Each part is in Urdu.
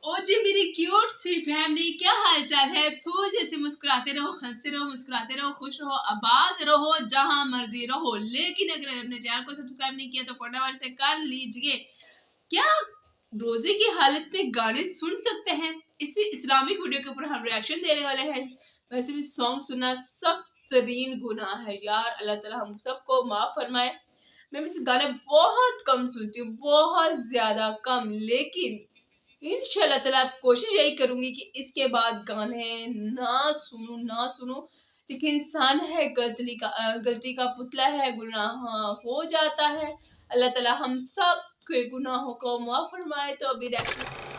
او جی میری کیوٹ سی فیملی، کیا حال چال ہے؟ پھول جیسے مسکراتے رہو، ہنستے رہو، مسکراتے رہو، خوش رہو، آباد رہو، جہاں مرضی رہو. لیکن اگر اپنے چینل کو سبسکرائب نہیں کیا تو فٹافٹ سے کر لیجئے. کیا روزے کی حالت میں گانے سن سکتے ہیں؟ اس لیے اسلامک ویڈیو کے اوپر ہم ریاکشن دینے والے ہیں. ویسے بھی سانگ سننا سخت ترین گناہ ہے یار، اللہ تعالیٰ ہم سب کو معاف فرمائے. میں ویسے گانے بہت کم سنتی ہوں، بہت زیادہ کم، لیکن انشاءاللہ تعالیٰ کوشش یہی کروں گی کہ اس کے بعد گانے نہ سنوں. لیکن انسان ہے، غلطی کا پتلا ہے، گناہ ہو جاتا ہے. اللہ تعالیٰ ہم سب کے گناہوں کو معاف فرمائے. تو ابھی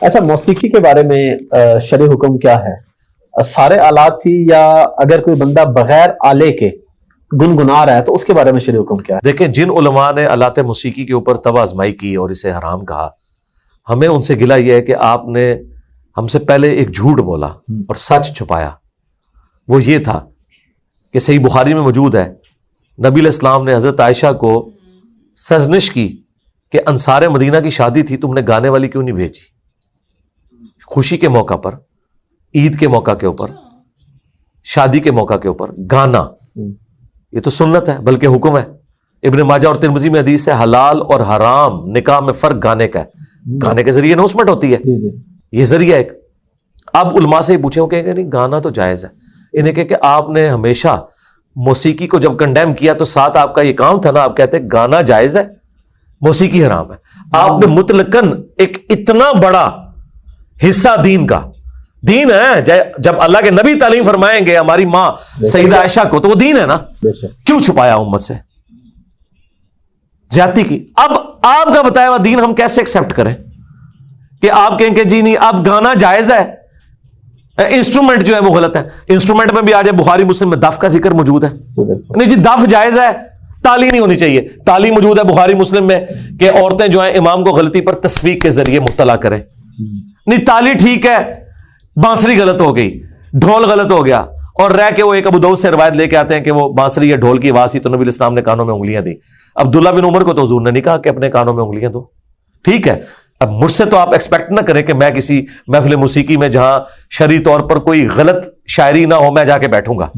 اچھا، موسیقی کے بارے میں شرعی حکم کیا ہے؟ سارے آلات ہی، یا اگر کوئی بندہ بغیر آلے کے گنگنا رہا ہے تو اس کے بارے میں شرعی حکم کیا ہے؟ دیکھیں، جن علماء نے آلات موسیقی کے اوپر طب آزمائی کی اور اسے حرام کہا، ہمیں ان سے گلہ یہ ہے کہ آپ نے ہم سے پہلے ایک جھوٹ بولا اور سچ چھپایا. وہ یہ تھا کہ صحیح بخاری میں موجود ہے، نبی علیہ السلام نے حضرت عائشہ کو سرزنش کی کہ انصار مدینہ کی شادی تھی، تم نے گانے والی کیوں نہیں بھیجی؟ خوشی کے موقع پر، عید کے موقع کے اوپر، شادی کے موقع کے اوپر گانا، یہ تو سنت ہے بلکہ حکم ہے. ابن ماجہ اور ترمذی میں حدیث ہے، حلال اور حرام نکاح میں فرق گانے کا ہے. گانے کے ذریعے اناؤنسمنٹ ہوتی ہے، یہ ذریعہ ایک. اب علماء سے پوچھیں، وہ کہیں گے نہیں گانا تو جائز ہے. انہیں کہ آپ نے ہمیشہ موسیقی کو جب کنڈیم کیا تو ساتھ آپ کا یہ کام تھا نا، آپ کہتے ہیں گانا جائز ہے، موسیقی حرام ہے. آپ نے مطلقاً ایک اتنا بڑا حصہ دین ہے، جب اللہ کے نبی تعلیم فرمائیں گے ہماری ماں سیدہ عائشہ کو، تو وہ دین ہے نا. کیوں چھپایا امت سے؟ زیادتی کی. اب آپ کا بتایا ہوا دین ہم کیسے ایکسپٹ کریں کہ آپ کہیں کہ جی نہیں اب گانا جائز ہے، انسٹرومنٹ جو ہے وہ غلط ہے. انسٹرومنٹ میں بھی آج بخاری مسلم میں دف کا ذکر موجود ہے. نہیں جی دف جائز ہے، تالی نہیں ہونی چاہیے. تالی موجود ہے بخاری مسلم میں کہ عورتیں جو ہیں امام کو غلطی پر تصفیق کے ذریعے مبتلا کریں. نہیں تالی ٹھیک ہے، بانسری غلط ہو گئی، ڈھول غلط ہو گیا، اور رہ کے وہ ایک ابو داؤد سے روایت لے کے آتے ہیں کہ وہ بانسری یا ڈھول کی آواز تھی تو نبی علیہ السلام نے کانوں میں انگلیاں دی. عبداللہ بن عمر کو تو حضور نے نہیں کہا کہ اپنے کانوں میں انگلیاں دو. ٹھیک ہے، اب مجھ سے تو آپ ایکسپیکٹ نہ کریں کہ میں کسی محفل موسیقی میں جہاں شرعی طور پر کوئی غلط شاعری نہ ہو میں جا کے بیٹھوں گا.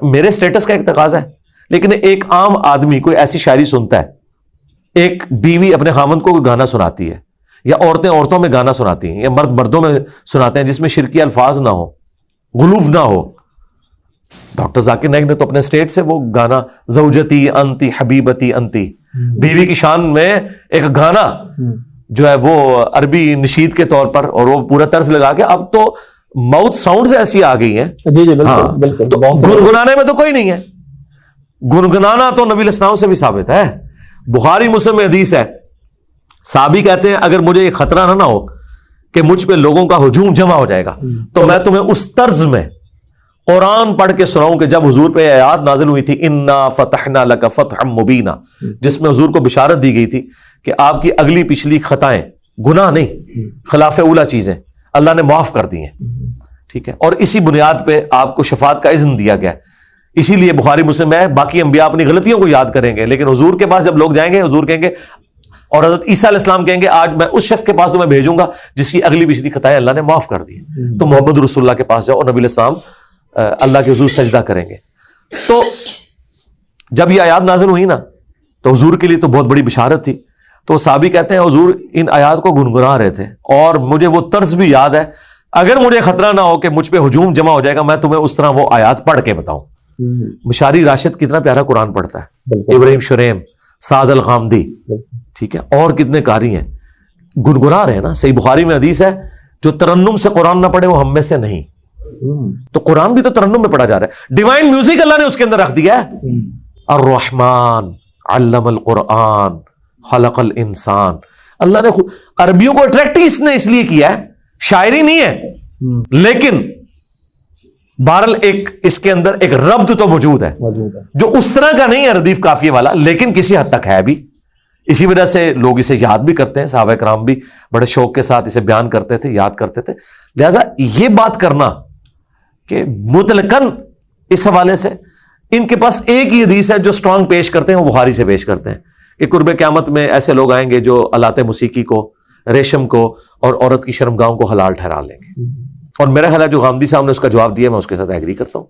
میرے سٹیٹس کا ایک تقاضا ہے. لیکن ایک عام آدمی کوئی ایسی شاعری سنتا ہے، ایک بیوی اپنے خاوند کو کوئی گانا سناتی ہے، یا عورتیں عورتوں میں گانا سناتی ہیں، یا مرد مردوں میں سناتے ہیں جس میں شرکی الفاظ نہ ہو، غلوف نہ ہو. ڈاکٹر ذاکر نائک نے تو اپنے اسٹیٹ سے وہ گانا زوجتی انتی حبیبتی انتی، بیوی کی شان میں ایک گانا جو ہے وہ عربی نشید کے طور پر، اور وہ پورا طرز لگا کے. اب تو ماؤتھ ساؤنڈز ایسی آ گئی ہیں. جی بالکل. گنگنانے میں تو کوئی نہیں ہے. گنگنانا تو نبی علیہ السلام سے بھی ثابت ہے. بخاری مسلم میں حدیث ہے، صحابی کہتے ہیں اگر مجھے یہ خطرہ نہ ہو کہ مجھ پہ لوگوں کا ہجوم جمع ہو جائے گا تو میں تمہیں اس طرز میں قرآن پڑھ کے سناؤں کہ جب حضور پہ آیات نازل ہوئی تھی انا فتحنا لک فتحا مبینا، جس میں حضور کو بشارت دی گئی تھی کہ آپ کی اگلی پچھلی خطائیں، گناہ نہیں، خلاف اولا چیزیں اللہ نے معاف کر دی ہیں. ٹھیک ہے، اور اسی بنیاد پہ آپ کو شفاعت کا اذن دیا گیا. اسی لیے بخاری مسلم میں باقی انبیاء اپنی غلطیوں کو یاد کریں گے، لیکن حضور کے پاس جب لوگ جائیں گے حضور کہیں گے، اور حضرت عیسیٰ علیہ السلام کہیں گے آج میں اس شخص کے پاس تمہیں بھیجوں گا جس کی اگلی پچھلی خطائیں اللہ نے معاف کر دی. تو محمد رسول اللہ کے پاس جاؤ اور نبی علیہ السلام اللہ کے حضور سجدہ کریں گے. تو جب یہ آیات نازل ہوئی نا تو حضور کے لیے تو بہت بڑی بشارت تھی. تو صحابی کہتے ہیں حضور ان آیات کو گنگنا رہے تھے اور مجھے وہ طرز بھی یاد ہے، اگر مجھے خطرہ نہ ہو کہ مجھ پہ ہجوم جمع ہو جائے گا میں تمہیں اس طرح وہ آیات پڑھ کے بتاؤں. مشاری راشد کتنا پیارا قرآن پڑھتا ہے، ابراہیم شریم، سعد الغامدی، ٹھیک ہے، اور کتنے قاری ہیں، گنگنا رہے نا. صحیح بخاری میں حدیث ہے جو ترنم سے قرآن نہ پڑھے وہ ہم میں سے نہیں. تو قرآن بھی تو ترنم میں پڑھا جا رہا ہے. ڈیوائن میوزک اللہ نے اس کے اندر رکھ دیا ہے. الرحمن علم القرآن خلق الانسان. اللہ نے عربیوں کو اٹریکٹ اس نے اس لیے کیا ہے، شاعری نہیں ہے، لیکن بہرحال ایک اس کے اندر ایک ربط تو موجود ہے جو اس طرح کا نہیں ہے ردیف قافیے والا، لیکن کسی حد تک ہے بھی. اسی وجہ سے لوگ اسے یاد بھی کرتے ہیں، صحابہ کرام بھی بڑے شوق کے ساتھ اسے بیان کرتے تھے، یاد کرتے تھے. لہذا یہ بات کرنا کہ مطلقاً اس حوالے سے ان کے پاس ایک ہی حدیث ہے جو سٹرانگ پیش کرتے ہیں، وہ بخاری سے پیش کرتے ہیں کہ قرب قیامت میں ایسے لوگ آئیں گے جو آلات موسیقی کو ریشم کو اور عورت کی شرمگاہوں کو حلال ٹھہرا لیں گے. اور میرا خیال ہے جو غامدی صاحب نے اس کا جواب دیا میں اس کے ساتھ ایگری کرتا ہوں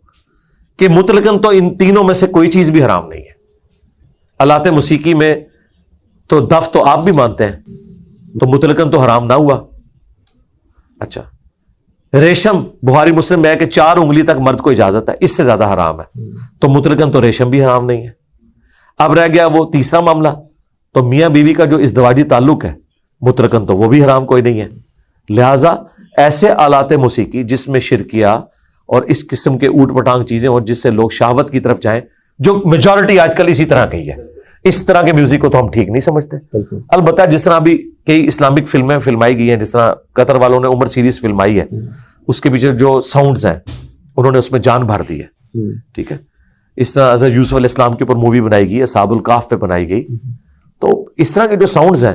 کہ مطلقاً تو ان تینوں میں سے کوئی چیز بھی حرام نہیں ہے. آلات موسیقی میں تو دف تو آپ بھی مانتے ہیں تو مطلقاً تو حرام نہ ہوا. اچھا ریشم بخاری مسلم میں ہے کہ 4 انگلی تک مرد کو اجازت ہے, اس سے زیادہ حرام ہے, تو مطلقاً تو ریشم بھی حرام نہیں ہے. اب رہ گیا وہ تیسرا معاملہ, تو میاں بیوی کا جو ازدواجی تعلق ہے مطلقاً تو وہ بھی حرام کوئی نہیں ہے. لہذا ایسے آلات موسیقی جس میں شرکیہ اور اس قسم کے اوٹ پٹانگ چیزیں اور جس سے لوگ شہوت کی طرف جائیں, جو میجورٹی آج کل اسی طرح کی ہے, اس طرح کے میوزک کو تو ہم ٹھیک نہیں سمجھتے. البتہ جس طرح بھی کئی اسلامک فلمیں فلمائی گئی ہیں, جس طرح قطر والوں نے عمر سیریز فلمائی ہے, اس کے پیچھے جو ساؤنڈز ہیں انہوں نے اس میں جان بھر دی ہے. ٹھیک ہے, اس طرح حضرت یوسف علیہ السلام کے اوپر مووی بنائی گئی, اصحاب الکہف پہ بنائی گئی, تو اس طرح کے جو ساؤنڈز ہیں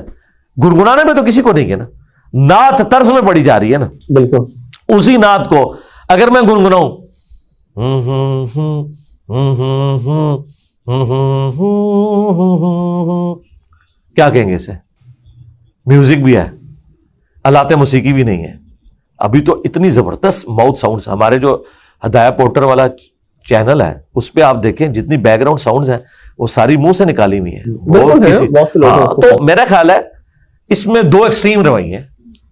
گنگنانے میں تو کسی کو نہیں ہے نا, نعت طرز میں پڑھی جا رہی ہے نا. بالکل اسی نعت کو اگر میں گنگناؤں کیا کہیں گے اسے؟ میوزک بھی ہے, آلات موسیقی بھی نہیں ہے. ابھی تو اتنی زبردست ماؤتھ ساؤنڈز, ہمارے جو ہدایہ پورٹر والا چینل ہے اس پہ آپ دیکھیں جتنی بیک گراؤنڈ ساؤنڈز ہیں وہ ساری منہ سے نکالی ہوئی ہیں. تو میرا خیال ہے اس میں 2 ایکسٹریم رویے ہیں,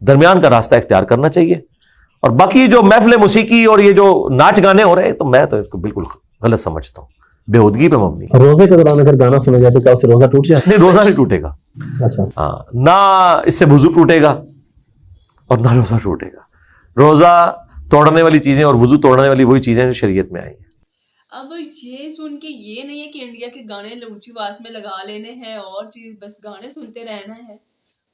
درمیان کا راستہ اختیار کرنا چاہیے. اور باقی جو محفل موسیقی اور یہ جو ناچ گانے ہو رہے ہیں تو میں تو اس کو بالکل غلط سمجھتا ہوں, بےہودگی پہ مبنی. روزے کے دوران اگر گانا سنا جائے تو کیا اس سے روزہ ٹوٹ جائے؟ نہیں, روزہ نہیں ٹوٹے گا. اچھا, ہاں, نہ اس سے وضو ٹوٹے گا اور نہ روزہ ٹوٹے گا. روزہ توڑنے والی چیزیں اور وضو توڑنے والی وہی چیزیں جو شریعت میں آئی ہیں. اب یہ سن کے یہ نہیں ہے کہ انڈیا کے گانے اونچی آواز میں لگا لینے ہیں اور چیز بس گانے سنتے رہنا ہے.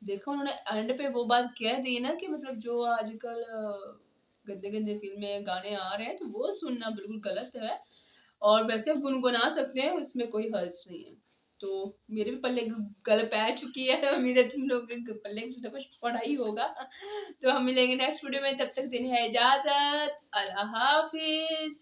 دیکھو انہوں نے اینڈ پہ وہ بات کہہ دی نا کہ مطلب جو آج کل گندے گندے فلمیں گانے آ رہے ہیں تو وہ سننا بالکل غلط ہے, اور ویسے آپ گنگنا سکتے ہیں, اس میں کوئی حرج نہیں ہے. تو میرے بھی پلے گل پہ چکی ہے, امید ہے تم لوگ کے پلے کچھ پڑا ہی ہوگا. تو ہم ملیں گے نیکسٹ ویڈیو میں, تب تک دیں ہے اجازت, اللہ حافظ.